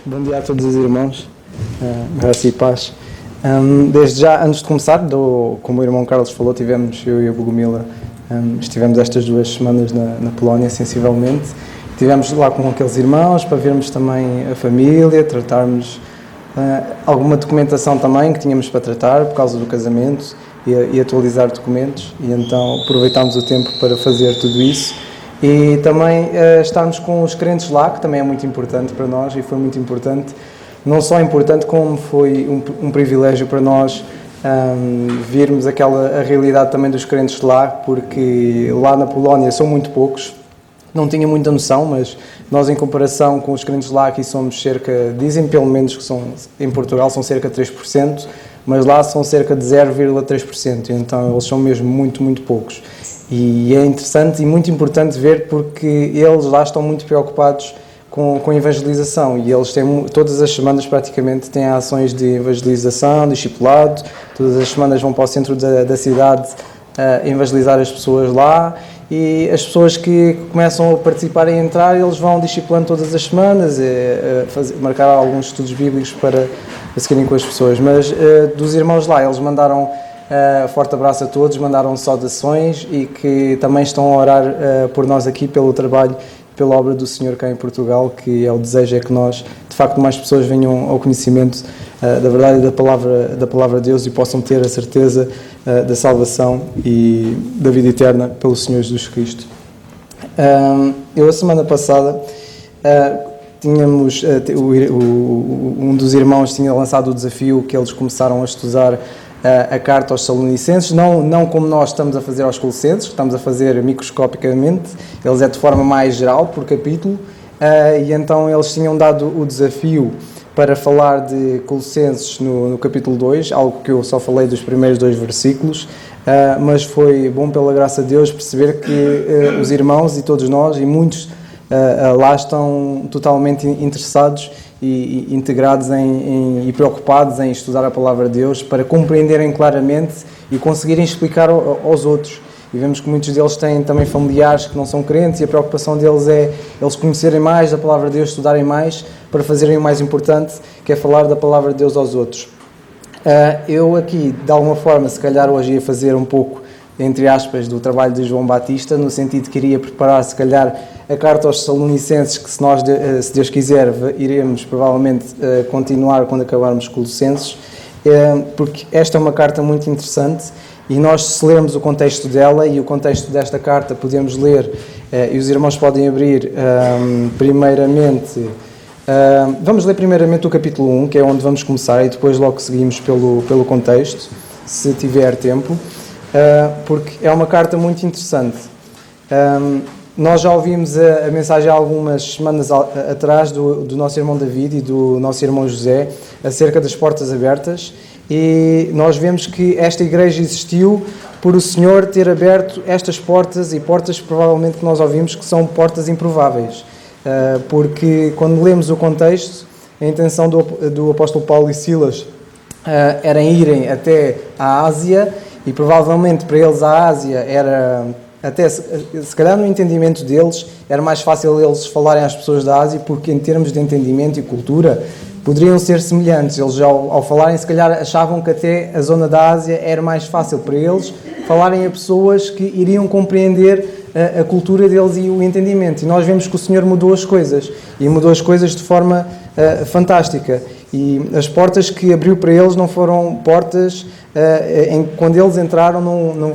Bom dia a todos os irmãos, graça e paz. Desde já, antes de começar, como o irmão Carlos falou, eu e a Bogomila, estivemos estas 2 semanas na Polónia, sensivelmente. Estivemos lá com aqueles irmãos para vermos também a família, tratarmos alguma documentação também que tínhamos para tratar por causa do casamento e atualizar documentos, e então aproveitámos o tempo para fazer tudo isso. E também estarmos com os crentes lá, que também é muito importante para nós, e foi muito importante, não só importante como foi um privilégio para nós virmos a realidade também dos crentes lá, porque lá na Polónia são muito poucos, não tinha muita noção, mas nós em comparação com os crentes lá aqui somos dizem pelo menos que em Portugal são cerca de 3%, mas lá são cerca de 0,3%, então eles são mesmo muito, muito poucos. E é interessante e muito importante ver, porque eles lá estão muito preocupados com a evangelização, e eles têm, todas as semanas praticamente têm ações de evangelização, discipulado, todas as semanas vão para o centro da cidade evangelizar as pessoas lá, e as pessoas que começam a participar e a entrar, eles vão discipulando todas as semanas, marcar alguns estudos bíblicos para seguirem com as pessoas. Mas dos irmãos lá, eles mandaram forte abraço a todos, mandaram saudações e que também estão a orar por nós aqui, pelo trabalho, pela obra do Senhor cá em Portugal, que é o desejo é que nós, de facto, mais pessoas venham ao conhecimento da verdade e da palavra de Deus e possam ter a certeza da salvação e da vida eterna pelo Senhor Jesus Cristo. Eu, a semana passada, um dos irmãos tinha lançado o desafio que eles começaram a estudar a carta aos Salonicenses, não como nós estamos a fazer aos Colossenses, que estamos a fazer microscopicamente, eles é de forma mais geral, por capítulo, e então eles tinham dado o desafio para falar de Colossenses no capítulo 2, algo que eu só falei dos primeiros 2 versículos, mas foi bom, pela graça de Deus, perceber que os irmãos e todos nós, e muitos lá, estão totalmente interessados e integrados e preocupados em estudar a palavra de Deus para compreenderem claramente e conseguirem explicar aos outros. E vemos que muitos deles têm também familiares que não são crentes, e a preocupação deles é eles conhecerem mais da palavra de Deus, estudarem mais, para fazerem o mais importante, que é falar da palavra de Deus aos outros. Eu aqui, de alguma forma, se calhar hoje ia fazer um pouco, entre aspas, do trabalho de João Batista, no sentido que queria preparar, se calhar, a carta aos Salonicenses, que se Deus quiser, iremos provavelmente continuar quando acabarmos Colossenses, porque esta é uma carta muito interessante, e nós, se lermos o contexto dela e o contexto desta carta, podemos ler, e os irmãos podem abrir primeiramente, vamos ler primeiramente o capítulo 1, que é onde vamos começar, e depois logo seguimos pelo contexto, se tiver tempo, porque é uma carta muito interessante. Nós já ouvimos a mensagem há algumas semanas atrás do nosso irmão David e do nosso irmão José acerca das portas abertas, e nós vemos que esta igreja existiu por o Senhor ter aberto estas portas, e portas provavelmente que nós ouvimos que são portas improváveis, porque quando lemos o contexto, a intenção do apóstolo Paulo e Silas era irem até a Ásia, e provavelmente para eles a Ásia era, até se calhar no entendimento deles, era mais fácil eles falarem às pessoas da Ásia, porque em termos de entendimento e cultura poderiam ser semelhantes. Eles ao falarem, se calhar achavam que até a zona da Ásia era mais fácil para eles falarem a pessoas que iriam compreender a cultura deles e o entendimento. E nós vemos que o Senhor mudou as coisas, e mudou as coisas de forma fantástica. E as portas que abriu para eles não foram portas quando eles entraram,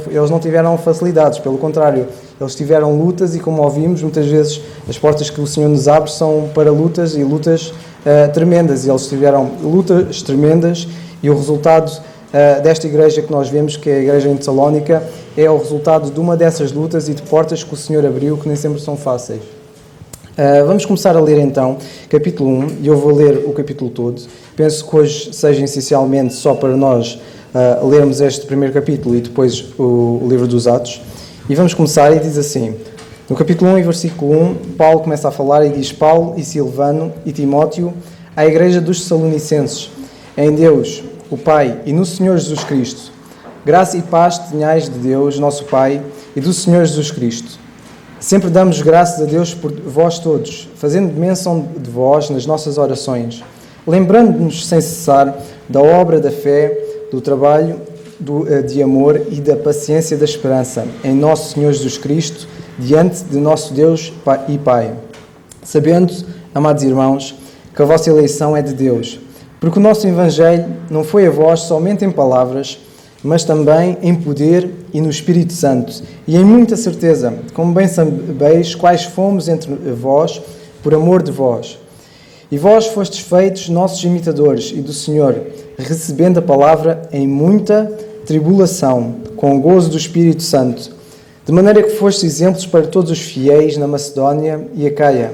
eles não tiveram facilidades, pelo contrário, eles tiveram lutas, e como ouvimos, muitas vezes as portas que o Senhor nos abre são para lutas, e lutas tremendas, e eles tiveram lutas tremendas, e o resultado desta igreja que nós vemos, que é a igreja em Tessalónica, é o resultado de uma dessas lutas e de portas que o Senhor abriu, que nem sempre são fáceis. Vamos começar a ler então capítulo 1, e eu vou ler o capítulo todo. Penso que hoje seja essencialmente só para nós lermos este primeiro capítulo e depois o livro dos Atos. E vamos começar, e diz assim, no capítulo 1 e versículo 1, Paulo começa a falar e diz: Paulo e Silvano e Timóteo, à igreja dos Salonicenses, em Deus, o Pai, e no Senhor Jesus Cristo, graça e paz tenhais de Deus, nosso Pai, e do Senhor Jesus Cristo. Sempre damos graças a Deus por vós todos, fazendo menção de vós nas nossas orações, lembrando-nos sem cessar da obra da fé, do trabalho de amor e da paciência da esperança em nosso Senhor Jesus Cristo, diante de nosso Deus e Pai. Sabendo, amados irmãos, que a vossa eleição é de Deus, porque o nosso Evangelho não foi a vós somente em palavras, mas também em poder e no Espírito Santo, e em muita certeza, como bem sabeis quais fomos entre vós, por amor de vós. E vós fostes feitos nossos imitadores e do Senhor, recebendo a palavra em muita tribulação, com o gozo do Espírito Santo, de maneira que fostes exemplos para todos os fiéis na Macedónia e Acaia,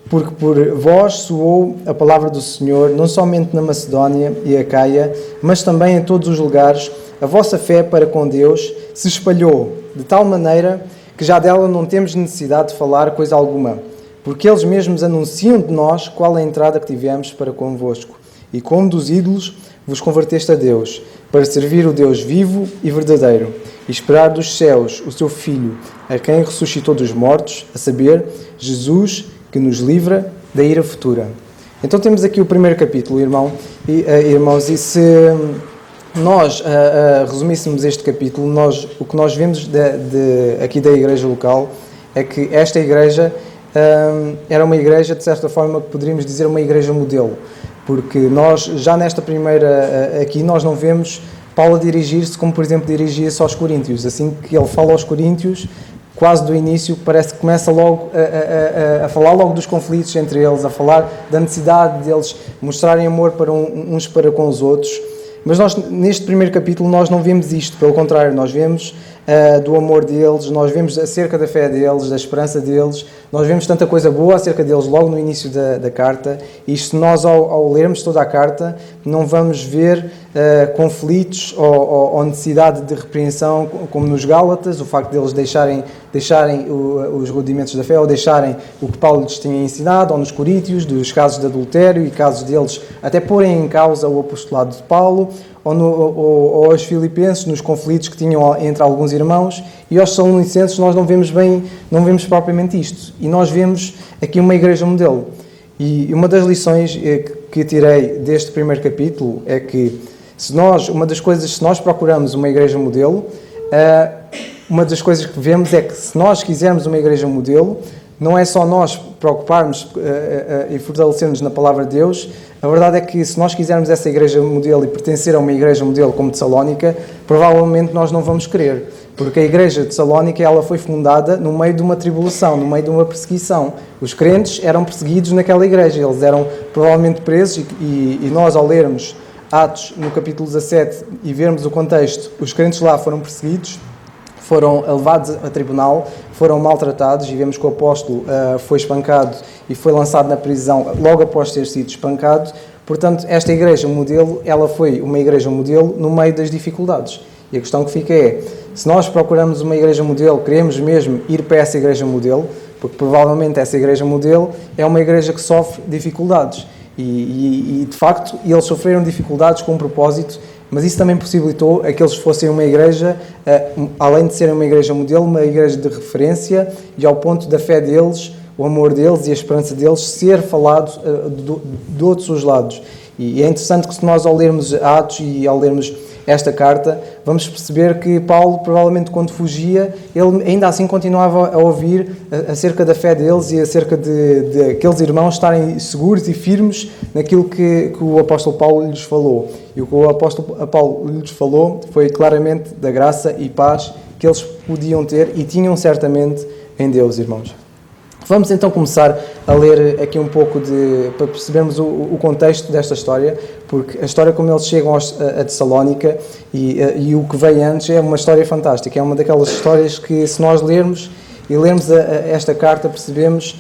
porque por vós soou a palavra do Senhor, não somente na Macedónia e Acaia, mas também em todos os lugares. A vossa fé para com Deus se espalhou, de tal maneira que já dela não temos necessidade de falar coisa alguma, porque eles mesmos anunciam de nós qual é a entrada que tivemos para convosco, e como dos ídolos vos converteste a Deus, para servir o Deus vivo e verdadeiro, e esperar dos céus o seu Filho, a quem ressuscitou dos mortos, a saber, Jesus, que nos livra da ira futura. Então temos aqui o primeiro capítulo, irmãos, e se nós resumíssemos este capítulo, o que nós vemos aqui da igreja local é que esta igreja era uma igreja, de certa forma, que poderíamos dizer uma igreja modelo, porque nós, já nesta primeira aqui, nós não vemos Paulo a dirigir-se como, por exemplo, dirigia-se aos Coríntios. Assim que ele fala aos Coríntios, quase do início, parece que começa logo a falar logo dos conflitos entre eles, a falar da necessidade deles mostrarem amor para uns para com os outros. Mas nós, neste primeiro capítulo, nós não vemos isto, pelo contrário, nós vemos do amor deles, nós vemos acerca da fé deles, da esperança deles, nós vemos tanta coisa boa acerca deles logo no início da carta, e se nós, ao lermos toda a carta, não vamos ver conflitos ou necessidade de repreensão, como nos Gálatas, o facto de eles deixarem os rudimentos da fé, ou deixarem o que Paulo lhes tinha ensinado, ou nos Coríntios, dos casos de adultério e casos deles até porem em causa o apostolado de Paulo, ou aos Filipenses, nos conflitos que tinham entre alguns irmãos, e aos Salonicenses nós não vemos propriamente isto. E nós vemos aqui uma igreja modelo. E uma das lições que tirei deste primeiro capítulo é que se nós procuramos uma igreja modelo, uma das coisas que vemos é que se nós quisermos uma igreja modelo, não é só nós preocuparmos e fortalecermos na palavra de Deus. A verdade é que se nós quisermos essa igreja modelo e pertencer a uma igreja modelo como Tessalónica, provavelmente nós não vamos querer, porque a igreja de Tessalónica ela foi fundada no meio de uma tribulação, no meio de uma perseguição. Os crentes eram perseguidos naquela igreja, eles eram provavelmente presos e nós, ao lermos Atos no capítulo 17 e vermos o contexto, os crentes lá foram perseguidos, foram levados a tribunal, foram maltratados, e vemos que o apóstolo foi espancado e foi lançado na prisão logo após ter sido espancado. Portanto, esta igreja modelo, ela foi uma igreja modelo no meio das dificuldades. E a questão que fica é, se nós procuramos uma igreja modelo, queremos mesmo ir para essa igreja modelo, porque provavelmente essa igreja modelo é uma igreja que sofre dificuldades. E de facto, eles sofreram dificuldades com um propósito, mas isso também possibilitou a que eles fossem uma igreja, além de serem uma igreja modelo, uma igreja de referência, e ao ponto da fé deles, o amor deles e a esperança deles ser falado de todos os lados. E é interessante que se nós, ao lermos Atos e ao lermos esta carta, vamos perceber que Paulo, provavelmente quando fugia, ele ainda assim continuava a ouvir acerca da fé deles e acerca de aqueles irmãos estarem seguros e firmes naquilo que o apóstolo Paulo lhes falou. E o que o apóstolo Paulo lhes falou foi claramente da graça e paz que eles podiam ter e tinham certamente em Deus, irmãos. Vamos então começar a ler aqui um pouco para percebermos o contexto desta história, porque a história como eles chegam a Tessalónica e o que veio antes é uma história fantástica, é uma daquelas histórias que, se nós lermos esta carta, percebemos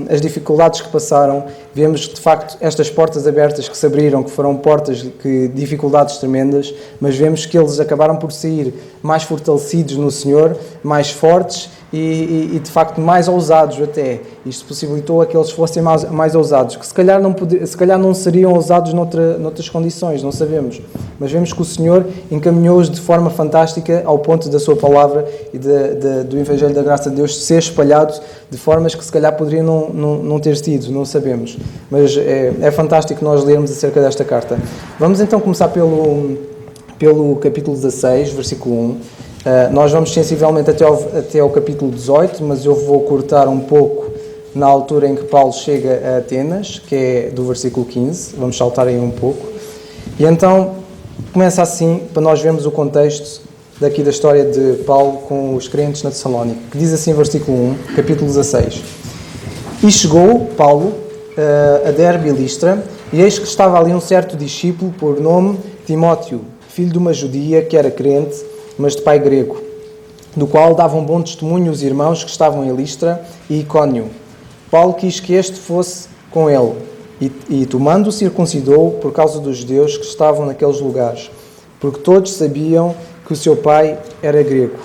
as dificuldades que passaram, vemos de facto estas portas abertas que se abriram, que foram portas de dificuldades tremendas, mas vemos que eles acabaram por sair mais fortalecidos no Senhor, mais fortes e de facto mais ousados até. Isto possibilitou a que eles fossem mais ousados, que se calhar não seriam ousados noutras condições, não sabemos. Mas vemos que o Senhor encaminhou-os de forma fantástica ao ponto da sua palavra e do Evangelho da Graça de Deus ser espalhado de formas que se calhar poderiam não ter sido, não sabemos. Mas é fantástico nós lermos acerca desta carta. Vamos então começar pelo capítulo 16, versículo 1. Nós vamos sensivelmente até ao capítulo 18, mas eu vou cortar um pouco na altura em que Paulo chega a Atenas, que é do versículo 15. Vamos saltar aí um pouco. E então começa assim, para nós vermos o contexto daqui da história de Paulo com os crentes na Tessalónica, que diz assim, versículo 1, capítulo 16. E chegou Paulo a Derbe e Listra, e eis que estava ali um certo discípulo por nome Timóteo, filho de uma judia que era crente, mas de pai grego, do qual davam bom testemunho os irmãos que estavam em Listra e Icónio. Paulo quis que este fosse com ele, e tomando-o, circuncidou por causa dos judeus que estavam naqueles lugares, porque todos sabiam que o seu pai era grego.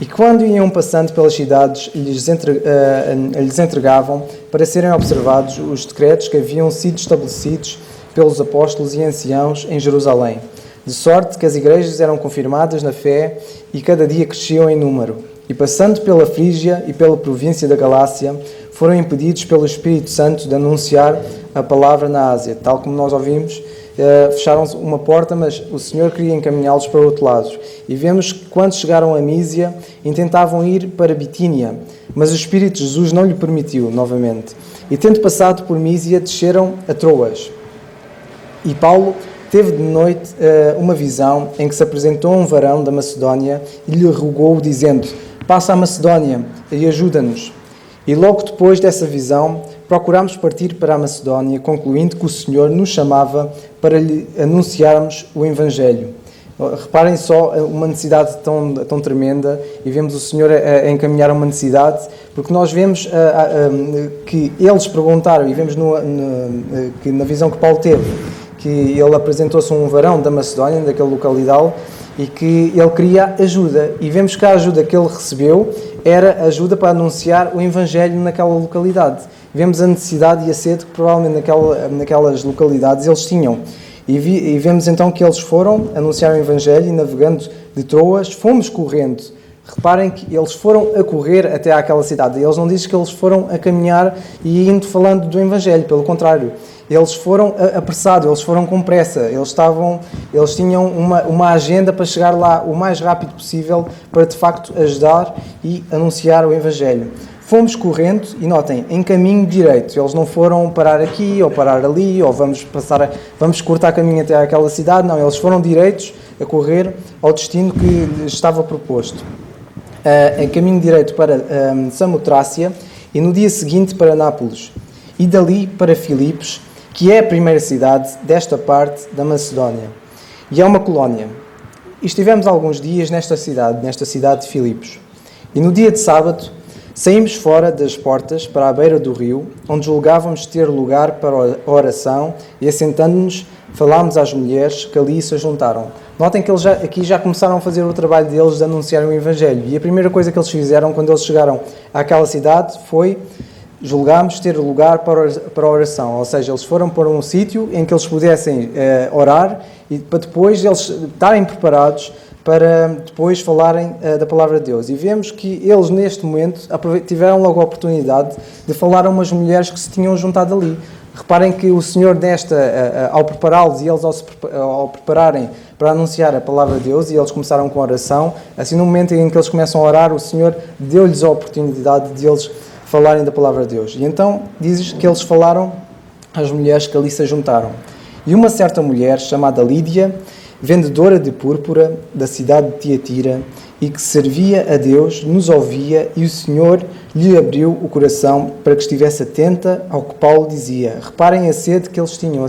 E quando iam passando pelas cidades, lhes entregavam para serem observados os decretos que haviam sido estabelecidos pelos apóstolos e anciãos em Jerusalém, de sorte que as igrejas eram confirmadas na fé e cada dia cresciam em número. E passando pela Frígia e pela província da Galácia, foram impedidos pelo Espírito Santo de anunciar a palavra na Ásia. Tal como nós ouvimos, fecharam uma porta, mas o Senhor queria encaminhá-los para o outro lado. E vemos que quando chegaram a Mísia, intentavam ir para Bitínia, mas o Espírito de Jesus não lhe permitiu novamente. E tendo passado por Mísia, desceram a Troas. E Paulo teve de noite uma visão em que se apresentou um varão da Macedónia e lhe rogou, dizendo: passa a Macedónia e ajuda-nos. E logo depois dessa visão, procurámos partir para a Macedónia, concluindo que o Senhor nos chamava para lhe anunciarmos o Evangelho. Reparem só uma necessidade tão tremenda, e vemos o Senhor a encaminhar uma necessidade, porque nós vemos que eles perguntaram, e vemos que na visão que Paulo teve, que ele apresentou-se a um varão da Macedónia, daquela localidade, e que ele queria ajuda. E vemos que a ajuda que ele recebeu era ajuda para anunciar o Evangelho naquela localidade. Vemos a necessidade e a sede que provavelmente naquelas localidades eles tinham. E vemos então que eles foram anunciar o Evangelho e, navegando de Troas, fomos correndo. Reparem que eles foram a correr até àquela cidade. Eles não dizem que eles foram a caminhar e indo falando do Evangelho, pelo contrário. Eles foram apressados, eles foram com pressa. Eles tinham uma agenda para chegar lá o mais rápido possível para, de facto, ajudar e anunciar o Evangelho. Fomos correndo e, notem, em caminho direito. Eles não foram parar aqui ou parar ali, ou vamos cortar caminho até àquela cidade. Não, eles foram direitos a correr ao destino que lhes estava proposto. Em caminho direito para Samotrácia e no dia seguinte para Nápoles. E dali para Filipos, que é a primeira cidade desta parte da Macedónia. E é uma colónia. E estivemos alguns dias nesta cidade de Filipos. E no dia de sábado, saímos fora das portas para a beira do rio, onde julgávamos ter lugar para a oração, e assentando-nos, falámos às mulheres que ali se juntaram. Notem que eles aqui já começaram a fazer o trabalho deles de anunciar o Evangelho. E a primeira coisa que eles fizeram quando eles chegaram àquela cidade foi: julgámos ter lugar para a oração. Ou seja, eles foram para um sítio em que eles pudessem orar, e para depois eles estarem preparados para depois falarem da palavra de Deus. E vemos que eles, neste momento, tiveram logo a oportunidade de falar a umas mulheres que se tinham juntado ali. Reparem que o Senhor, ao prepará-los e eles ao prepararem para anunciar a palavra de Deus, e eles começaram com a oração, assim no momento em que eles começam a orar, o Senhor deu-lhes a oportunidade de eles falarem da palavra de Deus. E então diz que eles falaram às mulheres que ali se juntaram. E uma certa mulher, chamada Lídia, vendedora de púrpura da cidade de Tiatira, e que servia a Deus, nos ouvia, e o Senhor lhe abriu o coração para que estivesse atenta ao que Paulo dizia. Reparem a sede que eles tinham.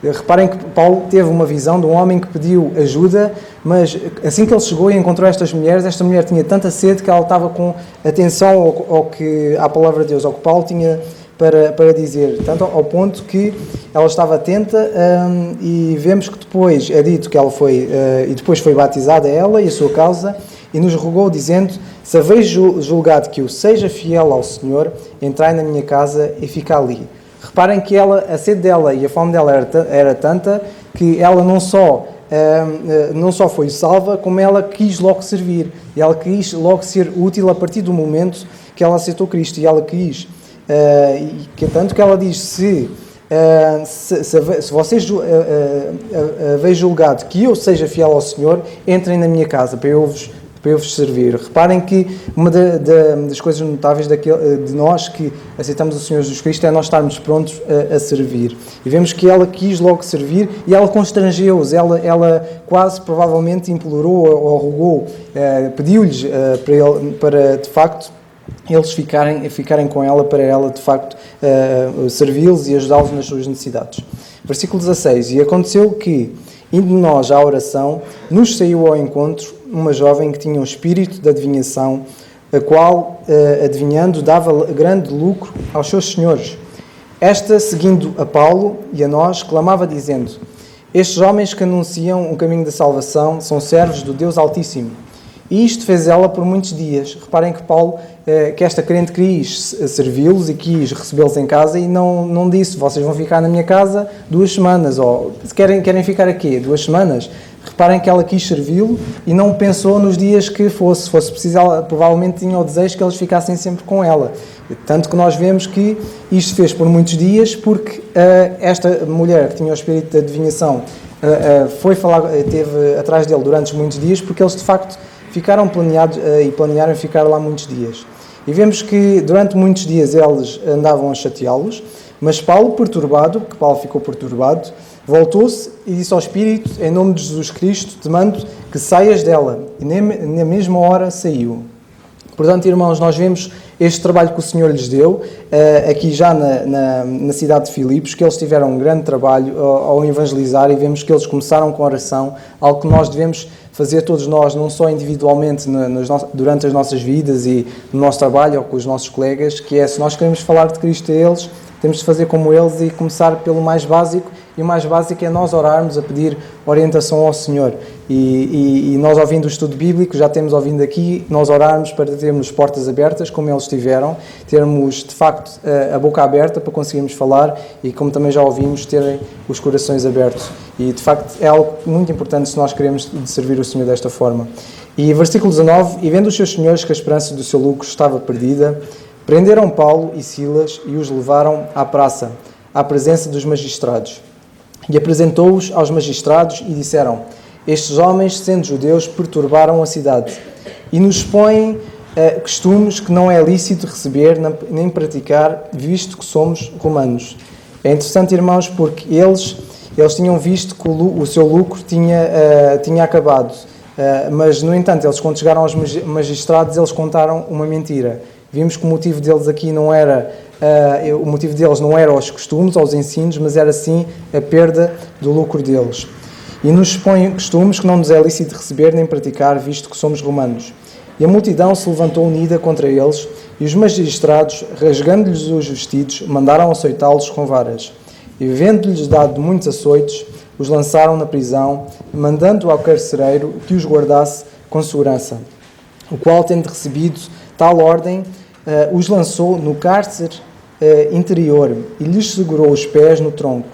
Reparem que Paulo teve uma visão de um homem que pediu ajuda, mas assim que ele chegou e encontrou estas mulheres, esta mulher tinha tanta sede que ela estava com atenção à palavra de Deus, ao que Paulo tinha para dizer, tanto ao ponto que ela estava atenta, e vemos que depois é dito que ela foi, e depois foi batizada ela e a sua causa, e nos rogou dizendo: se haveis julgado que eu seja fiel ao Senhor, entrai na minha casa e fica ali. Reparem que a sede dela e a fome dela era tanta que ela não só foi salva, como ela quis logo servir, e ela quis logo ser útil a partir do momento que ela aceitou Cristo, e ela quis, tanto que ela diz: se vocês haveis julgado que eu seja fiel ao Senhor, entrem na minha casa para eu vos servir. Reparem que uma das coisas notáveis de nós que aceitamos o Senhor Jesus Cristo é nós estarmos prontos a servir. E vemos que ela quis logo servir e ela constrangeu-os, ela quase provavelmente implorou ou rogou, pediu-lhes para de facto eles ficarem com ela, para ela de facto servi-los e ajudá-los nas suas necessidades. Versículo 16: e aconteceu que, indo nós à oração, nos saiu ao encontro uma jovem que tinha um espírito de adivinhação, a qual, adivinhando, dava grande lucro aos seus senhores. Esta, seguindo a Paulo e a nós, clamava dizendo: estes homens que anunciam o caminho da salvação são servos do Deus Altíssimo. E isto fez ela por muitos dias. Reparem que Paulo, que esta crente quis servi-los e quis recebê-los em casa, e não disse: vocês vão ficar na minha casa 2 semanas, ou querem ficar aqui 2 semanas. Reparem que ela quis servi-lo e não pensou nos dias que fosse preciso. Ela provavelmente tinha o desejo que eles ficassem sempre com ela. Tanto que nós vemos que isto fez por muitos dias, porque esta mulher que tinha o espírito de adivinhação esteve atrás dele durante muitos dias, porque eles de facto ficaram planearam ficar lá muitos dias. E vemos que durante muitos dias eles andavam a chateá-los, mas Paulo ficou perturbado, voltou-se e disse ao Espírito: em nome de Jesus Cristo, te mando que saias dela. E na mesma hora saiu. Portanto, irmãos, nós vemos este trabalho que o Senhor lhes deu, aqui já na cidade de Filipos, que eles tiveram um grande trabalho ao evangelizar, e vemos que eles começaram com a oração, algo que nós devemos fazer todos nós, não só individualmente durante as nossas vidas e no nosso trabalho ou com os nossos colegas, que é, se nós queremos falar de Cristo a eles, temos de fazer como eles e começar pelo mais básico, e o mais básico é nós orarmos, a pedir orientação ao Senhor. E nós, ouvindo o estudo bíblico, já temos ouvindo aqui, nós orarmos para termos portas abertas, como eles tiveram, termos, de facto, a boca aberta para conseguirmos falar, e, como também já ouvimos, terem os corações abertos. E, de facto, é algo muito importante se nós queremos servir o Senhor desta forma. E, versículo 19: e vendo os seus senhores que a esperança do seu lucro estava perdida, prenderam Paulo e Silas e os levaram à praça, à presença dos magistrados. E apresentou-os aos magistrados e disseram: estes homens, sendo judeus, perturbaram a cidade e nos expõem costumes que não é lícito receber nem praticar, visto que somos romanos. É interessante, irmãos, porque eles tinham visto que o seu lucro tinha acabado, mas, no entanto, eles, quando chegaram aos magistrados, eles contaram uma mentira. Vimos que o motivo deles aqui não era os costumes ou os ensinos, mas era sim a perda do lucro deles. E nos expõe costumes que não nos é lícito receber nem praticar, visto que somos romanos. E a multidão se levantou unida contra eles, e os magistrados, rasgando-lhes os vestidos, mandaram açoitá-los com varas. E, vendo-lhes dado muitos açoites, os lançaram na prisão, mandando ao carcereiro que os guardasse com segurança, o qual, tendo recebido tal ordem, os lançou no cárcere interior e lhes segurou os pés no tronco.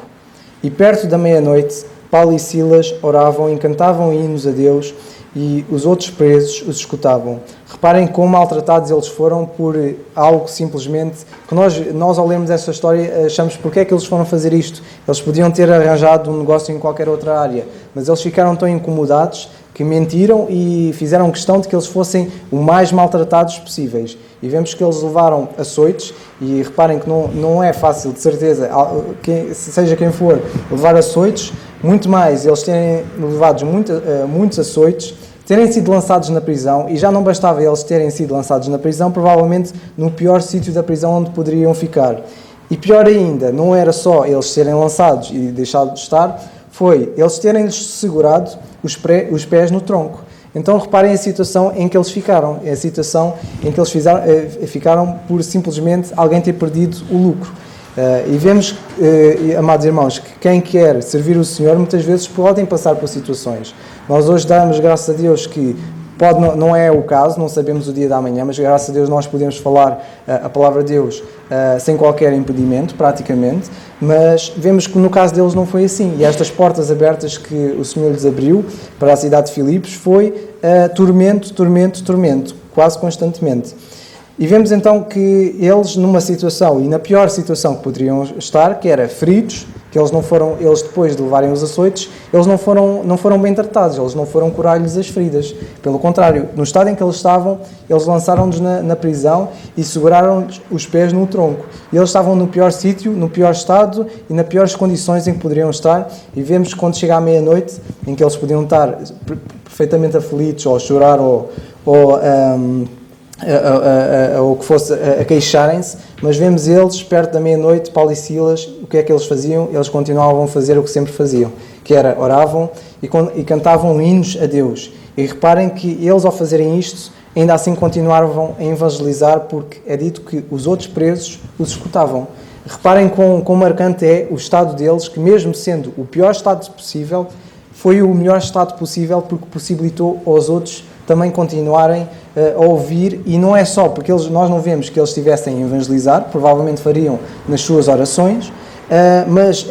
E perto da meia-noite, Paulo e Silas oravam e cantavam hinos a Deus, e os outros presos os escutavam. Reparem como maltratados eles foram por algo simplesmente que nós ao lermos esta história achamos: porque é que eles foram fazer isto? Eles podiam ter arranjado um negócio em qualquer outra área, mas eles ficaram tão incomodados que mentiram e fizeram questão de que eles fossem o mais maltratados possíveis. E vemos que eles levaram açoites, e reparem que não é fácil, de certeza, seja quem for, levar açoites, muito mais eles terem levado muitos açoites, terem sido lançados na prisão, e já não bastava eles terem sido lançados na prisão, provavelmente no pior sítio da prisão onde poderiam ficar. E pior ainda, não era só eles serem lançados e deixados de estar, foi eles terem-lhes segurado os pés no tronco. Então reparem a situação em que eles ficaram, a situação em que eles ficaram por simplesmente alguém ter perdido o lucro. E vemos, amados irmãos, que quem quer servir o Senhor muitas vezes podem passar por situações. Nós hoje damos graças a Deus que não é o caso, não sabemos o dia da manhã, mas graças a Deus nós podemos falar a palavra de Deus sem qualquer impedimento, praticamente, mas vemos que no caso deles não foi assim. E estas portas abertas que o Senhor lhes abriu para a cidade de Filipos foi tormento, quase constantemente. E vemos então que eles numa situação, e na pior situação que poderiam estar, que era feridos, que eles depois de levarem os açoites, eles não foram bem tratados, eles não foram curar-lhes as feridas. Pelo contrário, no estado em que eles estavam, eles lançaram-nos na prisão e seguraram os pés no tronco. E eles estavam no pior sítio, no pior estado e nas piores condições em que poderiam estar. E vemos que quando chega à meia-noite, em que eles podiam estar perfeitamente aflitos, ou chorar, ou que fosse a queixarem-se, mas vemos eles, perto da meia-noite, Paulo e Silas, o que é que eles faziam? Eles continuavam a fazer o que sempre faziam, que era, oravam e cantavam hinos a Deus. E reparem que eles, ao fazerem isto, ainda assim continuavam a evangelizar, porque é dito que os outros presos os escutavam. Reparem quão marcante é o estado deles, que mesmo sendo o pior estado possível, foi o melhor estado possível, porque possibilitou aos outros também continuarem a ouvir, e não é só porque nós não vemos que eles estivessem a evangelizar, provavelmente fariam nas suas orações, mas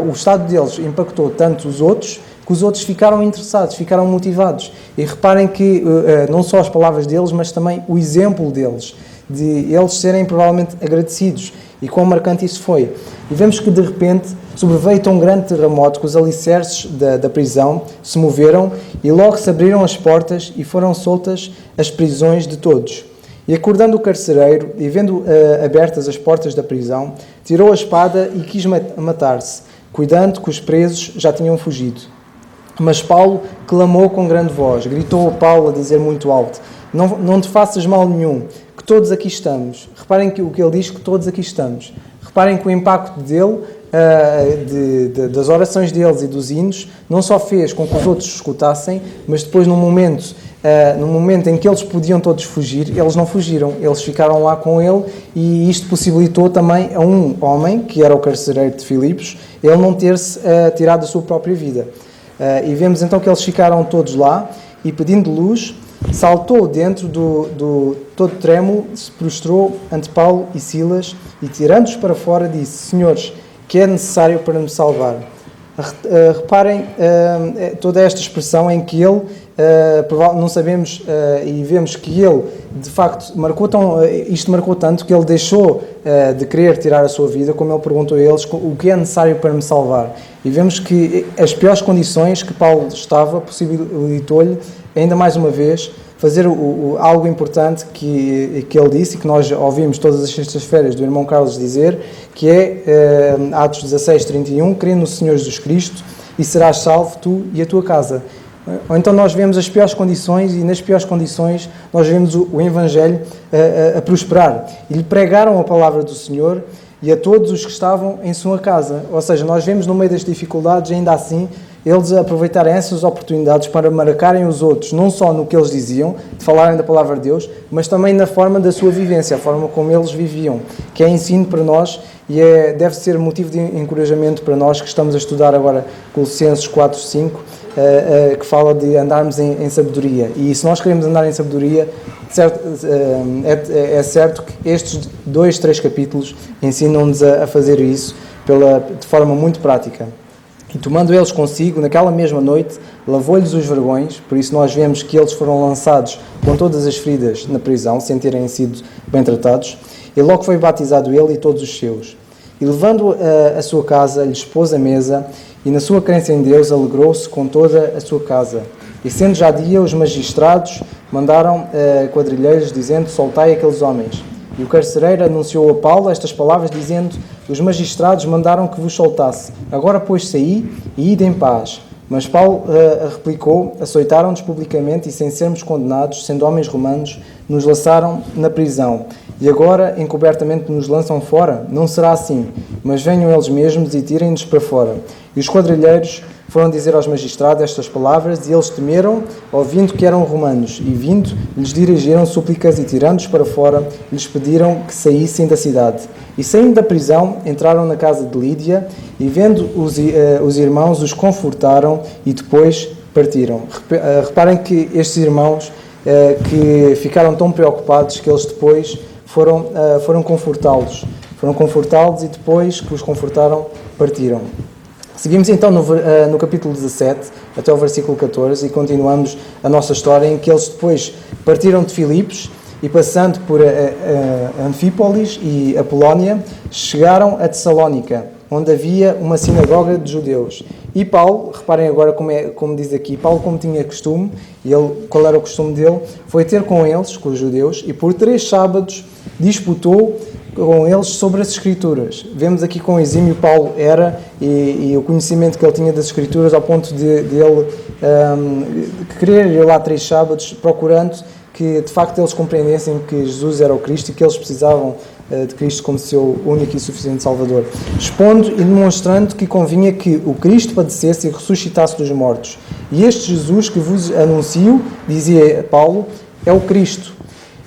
o estado deles impactou tanto os outros, que os outros ficaram interessados, ficaram motivados. E reparem que não só as palavras deles, mas também o exemplo deles, de eles serem provavelmente agradecidos, e quão marcante isso foi. E vemos que de repente sobreveio tão grande terremoto que os alicerces da prisão se moveram e logo se abriram as portas e foram soltas as prisões de todos. E acordando o carcereiro e vendo abertas as portas da prisão, tirou a espada e quis matar-se, cuidando que os presos já tinham fugido. Mas Paulo clamou com grande voz, gritou a Paulo a dizer muito alto: não te faças mal nenhum, que todos aqui estamos. Reparem que o que ele diz, que todos aqui estamos. Reparem que o impacto dele, das orações deles e dos hinos, não só fez com que os outros escutassem, mas depois no momento em que eles podiam todos fugir, eles não fugiram, eles ficaram lá com ele, e isto possibilitou também a um homem, que era o carcereiro de Filipos, ele não ter-se tirado a sua própria vida. E vemos então que eles ficaram todos lá, e pedindo luz, saltou dentro todo trêmulo, se prostrou ante Paulo e Silas, e tirando-os para fora disse: Senhores, que é necessário para me salvar? Reparem toda esta expressão em que ele, não sabemos, e vemos que ele, de facto, isto marcou tanto que ele deixou de querer tirar a sua vida, como ele perguntou a eles: o que é necessário para me salvar? E vemos que as piores condições que Paulo estava possibilitou-lhe, ainda mais uma vez, fazer algo importante que ele disse, e que nós ouvimos todas as sextas-feiras do irmão Carlos dizer, que é Atos 16:31, crê no Senhor Jesus Cristo e serás salvo tu e a tua casa. Ou então nós vemos as piores condições, e nas piores condições nós vemos o Evangelho a prosperar. E lhe pregaram a palavra do Senhor e a todos os que estavam em sua casa. Ou seja, nós vemos no meio das dificuldades, ainda assim, eles aproveitarem essas oportunidades para marcarem os outros, não só no que eles diziam, de falarem da palavra de Deus, mas também na forma da sua vivência, a forma como eles viviam, que é ensino para nós e deve ser motivo de encorajamento para nós que estamos a estudar agora Colossenses 4:5, que fala de andarmos em sabedoria. E se nós queremos andar em sabedoria, é certo que estes 2-3 capítulos ensinam-nos a fazer isso de forma muito prática. E tomando eles consigo, naquela mesma noite, lavou-lhes os vergões, por isso nós vemos que eles foram lançados com todas as feridas na prisão, sem terem sido bem tratados, e logo foi batizado ele e todos os seus. E levando a sua casa, lhes pôs a mesa, e na sua crença em Deus alegrou-se com toda a sua casa. E sendo já dia, os magistrados mandaram quadrilheiros, dizendo: soltai aqueles homens. E o carcereiro anunciou a Paulo estas palavras, dizendo: os magistrados mandaram que vos soltasse. Agora, pois, saí e ide em paz. Mas Paulo replicou: açoitaram-nos publicamente e, sem sermos condenados, sendo homens romanos, nos lançaram na prisão. E agora, encobertamente, nos lançam fora? Não será assim, mas venham eles mesmos e tirem-nos para fora. E os quadrilheiros foram dizer aos magistrados estas palavras, e eles temeram, ouvindo que eram romanos, e vindo, lhes dirigiram súplicas, e tirando-os para fora, lhes pediram que saíssem da cidade. E saindo da prisão, entraram na casa de Lídia, e vendo os irmãos, os confortaram, e depois partiram. Reparem que estes irmãos que ficaram tão preocupados que eles depois foram confortá-los. Foram confortá-los e depois que os confortaram, partiram. Seguimos então no capítulo 17, até o versículo 14, e continuamos a nossa história, em que eles depois partiram de Filipos e, passando por Anfípolis e Apolónia, chegaram a Tessalónica, onde havia uma sinagoga de judeus. E Paulo, reparem agora como diz aqui, Paulo, como tinha costume, qual era o costume dele, foi ter com eles, com os judeus, e por 3 sábados disputou com eles sobre as Escrituras. Vemos aqui quão exímio Paulo era e o conhecimento que ele tinha das Escrituras, ao ponto de ele querer ir lá 3 sábados, procurando que de facto eles compreendessem que Jesus era o Cristo e que eles precisavam de Cristo como seu único e suficiente Salvador, expondo e demonstrando que convinha que o Cristo padecesse e ressuscitasse dos mortos. E este Jesus que vos anuncio, dizia Paulo, é o Cristo.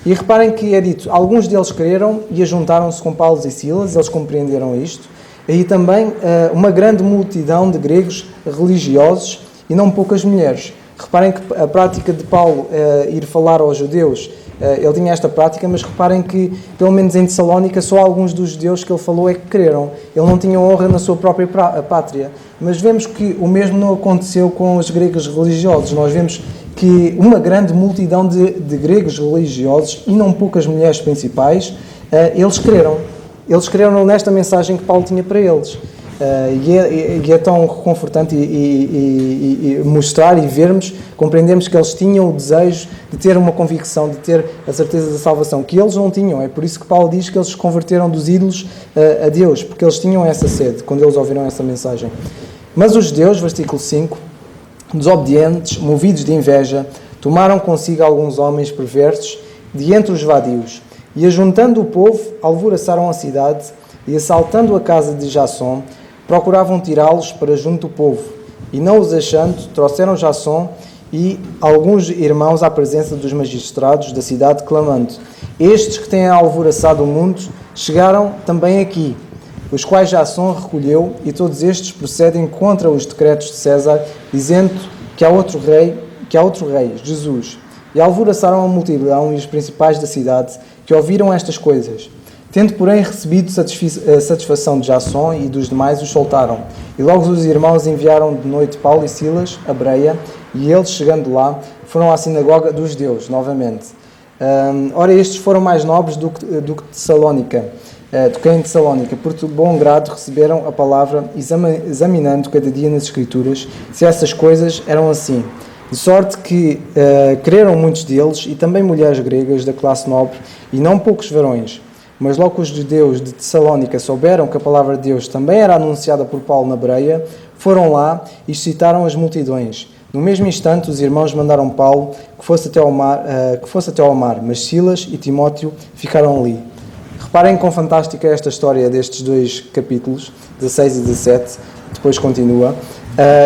E reparem que é dito, alguns deles creram e ajuntaram-se com Paulo e Silas, eles compreenderam isto, e também uma grande multidão de gregos religiosos e não poucas mulheres. Reparem que a prática de Paulo ir falar aos judeus, ele tinha esta prática, mas reparem que, pelo menos em Tessalónica, só alguns dos judeus que ele falou é que creram. Ele não tinha honra na sua própria pátria. Mas vemos que o mesmo não aconteceu com os gregos religiosos. Nós vemos que uma grande multidão de gregos religiosos, e não poucas mulheres principais, eles creram. Eles creram nesta mensagem que Paulo tinha para eles. E é tão reconfortante e mostrar e vermos, compreendermos que eles tinham o desejo de ter uma convicção, de ter a certeza da salvação, que eles não tinham. É por isso que Paulo diz que eles se converteram dos ídolos a Deus, porque eles tinham essa sede, quando eles ouviram essa mensagem. Mas os judeus, versículo 5, desobedientes, movidos de inveja, tomaram consigo alguns homens perversos de entre os vadios, e ajuntando o povo, alvoroçaram a cidade, e assaltando a casa de Jasson, procuravam tirá-los para junto do povo, e não os achando, trouxeram Jasson e alguns irmãos à presença dos magistrados da cidade, clamando: estes que têm alvoroçado o mundo chegaram também aqui, os quais Jasson recolheu, e todos estes procedem contra os decretos de César, dizendo que há outro rei, Jesus. E alvoroçaram a multidão e os principais da cidade, que ouviram estas coisas. Tendo, porém, recebido satisfação de Jasson e dos demais, os soltaram. E logo os irmãos enviaram de noite Paulo e Silas a Bereia, e eles, chegando lá, foram à sinagoga dos judeus, novamente. Ora, estes foram mais nobres do que em Tessalónica, por bom grado receberam a palavra, examinando cada dia nas Escrituras se essas coisas eram assim. De sorte que creram muitos deles, e também mulheres gregas da classe nobre, e não poucos varões. Mas logo os judeus de Tessalónica souberam que a palavra de Deus também era anunciada por Paulo na Bereia, foram lá e excitaram as multidões. No mesmo instante, os irmãos mandaram Paulo que fosse até ao mar, mas Silas e Timóteo ficaram ali. Reparem quão fantástica é esta história destes 2 capítulos, 16 e 17, depois continua.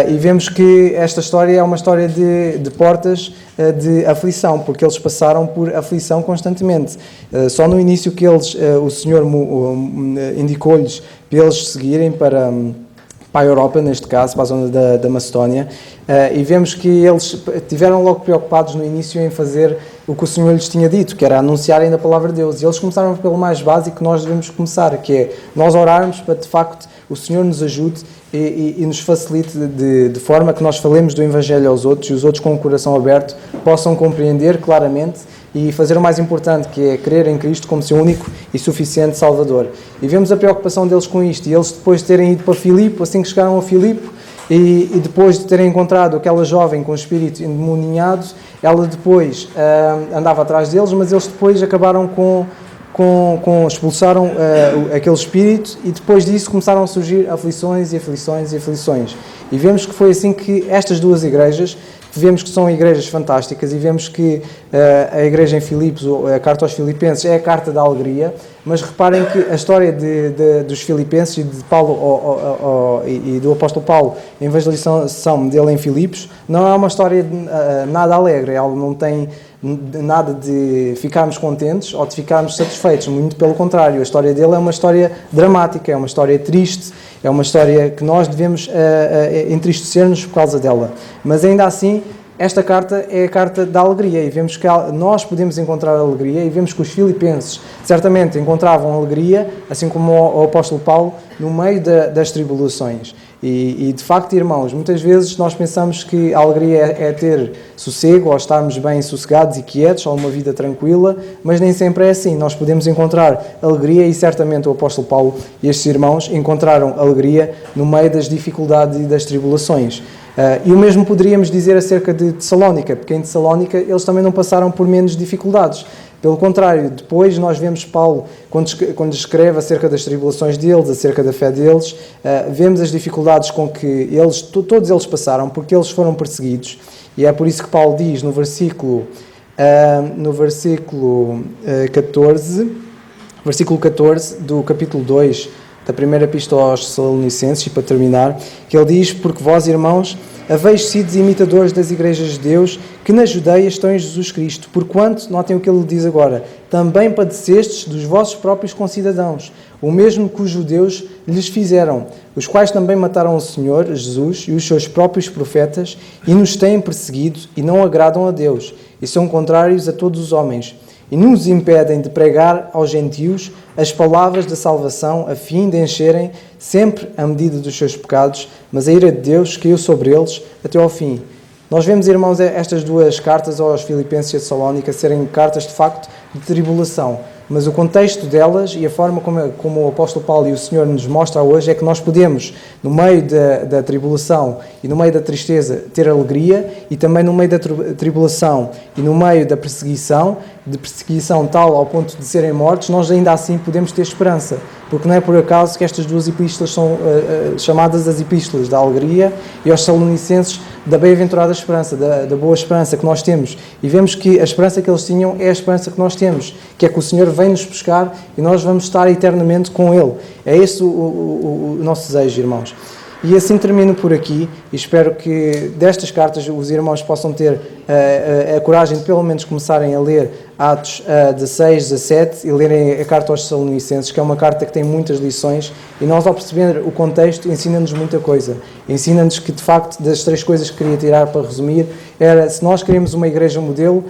E vemos que esta história é uma história de portas de aflição, porque eles passaram por aflição constantemente. Só no início que o Senhor indicou-lhes para eles seguirem para a Europa, neste caso, para a zona da Macedónia, e vemos que eles tiveram logo preocupados no início em fazer o que o Senhor lhes tinha dito, que era anunciarem a palavra de Deus. E eles começaram pelo mais básico que nós devemos começar, que é nós orarmos para, de facto, o Senhor nos ajude e nos facilite de forma que nós falemos do Evangelho aos outros, e os outros com o coração aberto possam compreender claramente e fazer o mais importante, que é crer em Cristo como seu único e suficiente Salvador. E vemos a preocupação deles com isto, e eles depois de terem ido para Filipe, assim que chegaram a Filipe, e depois de terem encontrado aquela jovem com o espírito endemoninhado, ela depois andava atrás deles, mas eles depois acabaram com expulsaram aquele espírito e depois disso começaram a surgir aflições e aflições e aflições. E vemos que foi assim que estas duas igrejas, vemos que são igrejas fantásticas e vemos que a igreja em Filipos, a carta aos Filipenses, é a carta da alegria, mas reparem que a história dos Filipenses e de Paulo e do apóstolo Paulo, a evangelização dele em Filipos, não é uma história nada alegre, ela não tem nada de ficarmos contentes ou de ficarmos satisfeitos, muito pelo contrário, a história dele é uma história dramática, é uma história triste, é uma história que nós devemos entristecer-nos por causa dela, mas ainda assim esta carta é a carta da alegria e vemos que nós podemos encontrar alegria e vemos que os filipenses certamente encontravam alegria, assim como o apóstolo Paulo, no meio das tribulações. E de facto, irmãos, muitas vezes nós pensamos que a alegria é ter sossego, ou estarmos bem sossegados e quietos, ou uma vida tranquila, mas nem sempre é assim. Nós podemos encontrar alegria e certamente o apóstolo Paulo e estes irmãos encontraram alegria no meio das dificuldades e das tribulações. E o mesmo poderíamos dizer acerca de Tessalónica, porque em Tessalónica eles também não passaram por menos dificuldades. Pelo contrário, depois nós vemos Paulo, quando escreve acerca das tribulações deles, acerca da fé deles, vemos as dificuldades com que todos eles passaram, porque eles foram perseguidos. E é por isso que Paulo diz no versículo 14 do capítulo 2, da primeira epístola aos Tessalonicenses, e para terminar, que ele diz: porque vós, irmãos, haveis sido imitadores das igrejas de Deus, que na Judeia estão em Jesus Cristo, porquanto, notem o que ele diz agora, também padecestes dos vossos próprios concidadãos, o mesmo que os judeus lhes fizeram, os quais também mataram o Senhor, Jesus, e os seus próprios profetas, e nos têm perseguido, e não agradam a Deus, e são contrários a todos os homens, e nos impedem de pregar aos gentios as palavras da salvação, a fim de encherem sempre a medida dos seus pecados, mas a ira de Deus caiu sobre eles até ao fim. Nós vemos, irmãos, estas duas cartas aos Filipenses e a Tessalónica serem cartas, de facto, de tribulação, mas o contexto delas e a forma como o apóstolo Paulo e o Senhor nos mostra hoje é que nós podemos, no meio da tribulação e no meio da tristeza, ter alegria, e também no meio da tribulação e no meio da perseguição, de perseguição tal ao ponto de serem mortos, nós ainda assim podemos ter esperança, porque não é por acaso que estas duas epístolas são chamadas as epístolas da alegria, e aos Tessalonicenses da bem-aventurada esperança, da boa esperança que nós temos. E vemos que a esperança que eles tinham é a esperança que nós temos, que é que o Senhor vem nos buscar e nós vamos estar eternamente com Ele. É esse o nosso desejo, irmãos. E assim termino por aqui, e espero que destas cartas os irmãos possam ter a coragem de pelo menos começarem a ler Atos 16, 17 e lerem a carta aos Tessalonicenses, que é uma carta que tem muitas lições, e nós, ao perceber o contexto, ensina-nos muita coisa. Ensina-nos que, de facto, das três coisas que queria tirar para resumir, era, se nós queremos uma igreja modelo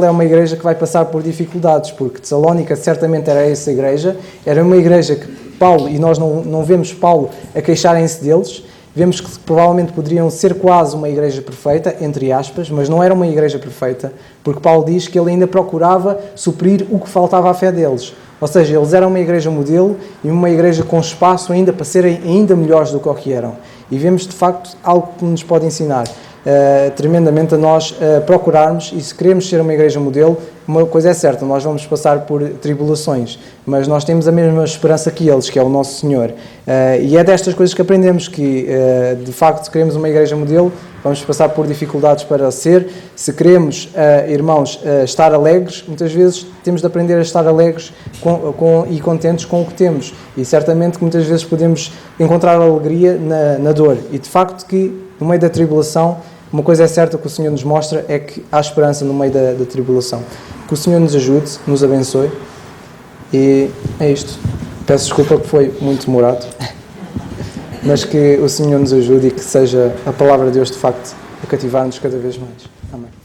é uma igreja que vai passar por dificuldades, porque Tessalónica certamente era essa igreja, era uma igreja que Paulo, e nós não vemos Paulo a queixarem-se deles, vemos que provavelmente poderiam ser quase uma igreja perfeita, entre aspas, mas não era uma igreja perfeita, porque Paulo diz que ele ainda procurava suprir o que faltava à fé deles. Ou seja, eles eram uma igreja modelo e uma igreja com espaço ainda para serem ainda melhores do que o que eram. E vemos, de facto, algo que nos pode ensinar tremendamente a nós procurarmos, e se queremos ser uma igreja modelo, uma coisa é certa, nós vamos passar por tribulações, mas nós temos a mesma esperança que eles, que é o nosso Senhor. E é destas coisas que aprendemos, que de facto, se queremos uma igreja modelo, vamos passar por dificuldades para ser. Se queremos, irmãos, estar alegres, muitas vezes temos de aprender a estar alegres e contentes com o que temos. E certamente que muitas vezes podemos encontrar alegria na dor. E de facto que, no meio da tribulação, uma coisa é certa que o Senhor nos mostra, é que há esperança no meio da tribulação. Que o Senhor nos ajude, nos abençoe. E é isto. Peço desculpa que foi muito demorado. Mas que o Senhor nos ajude e que seja a palavra de Deus, de facto, a cativar-nos cada vez mais. Amém.